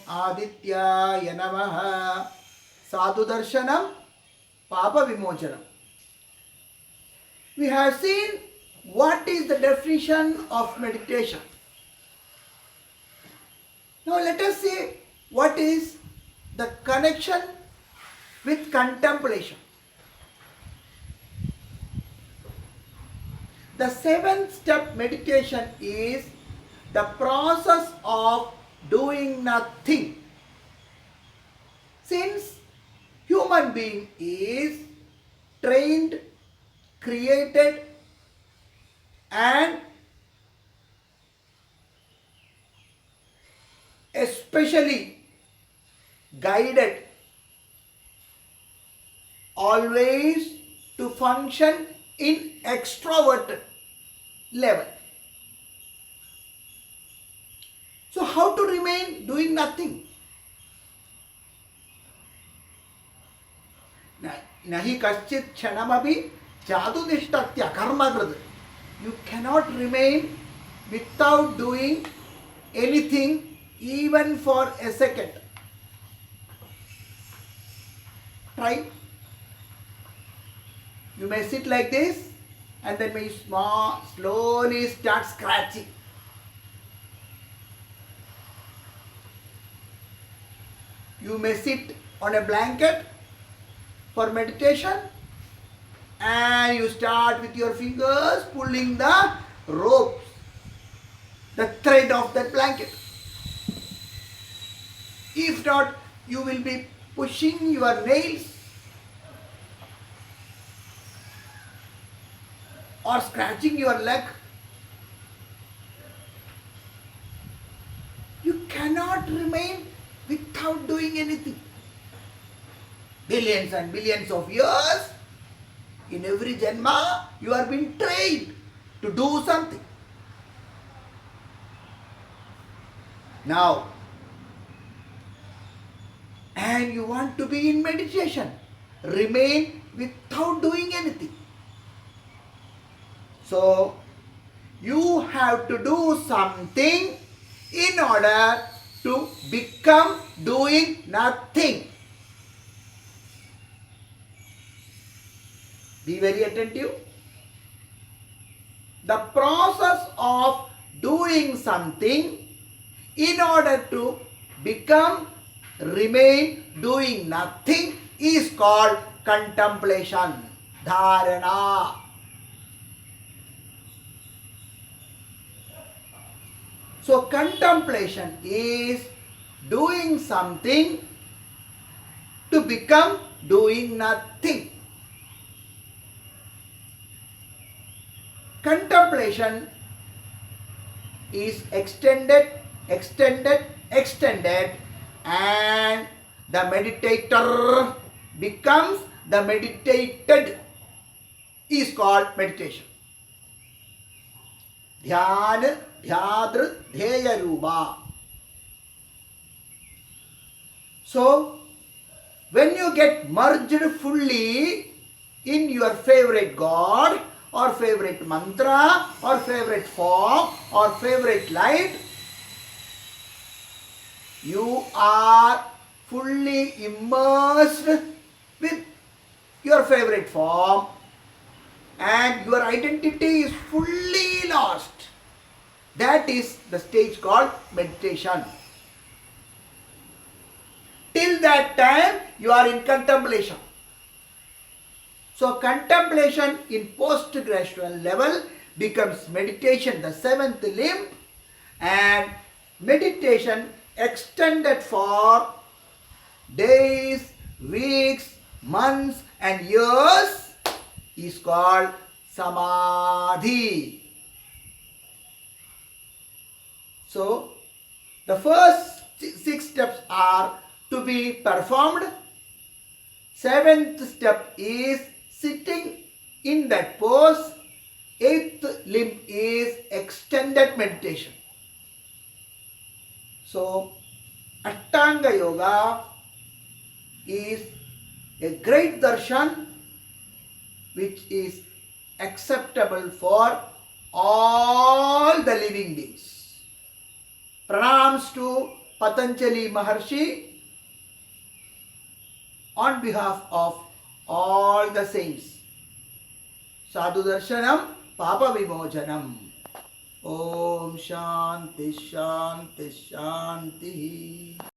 आदित्याय नमः. Sadhu Darshanam, Papa Vimochanam. We have seen what is the definition of meditation. Now let us see what is the connection with contemplation. The seventh step meditation is the process of doing nothing. Since human being is trained, created and especially guided always to function in extroverted level. So how to remain doing nothing? Nahi kaschit kshanamapi jadu nishtatya karmagrad. You cannot remain without doing anything even for a second. Try. You may sit like this and then may slowly start scratching. You may sit on a blanket for meditation and you start with your fingers pulling the ropes, the thread of that blanket. If not, you will be pushing your nails or scratching your leg. You cannot remain without doing anything. Billions and billions of years, in every janma, you are being trained to do something. Now, and you want to be in meditation, remain without doing anything. So, you have to do something in order to become doing nothing. Be very attentive. The process of doing something in order to become, remain doing nothing is called contemplation, dharana. So contemplation is doing something to become doing nothing. Contemplation is extended and the meditator becomes the meditated is called meditation. Dhyana, dhyadr, dheya rupa. So, when you get merged fully in your favorite God or favorite mantra or favorite form or favorite light, you are fully immersed with your favorite form and your identity is fully lost. That is the stage called meditation. Till that time, you are in contemplation. So, contemplation in post-gradual level becomes meditation, the seventh limb, and meditation extended for days, weeks, months, and years is called samadhi. So, the first 6 steps are to be performed. 7th step is sitting in that pose. 8th limb is extended meditation. So, Ashtanga Yoga is a great darshan which is acceptable for all the living beings. Pranams to Patanjali Maharshi on behalf of all the saints. Sadhu Darshanam Papa Vimojanam. Om Shanti Shanti Shanti.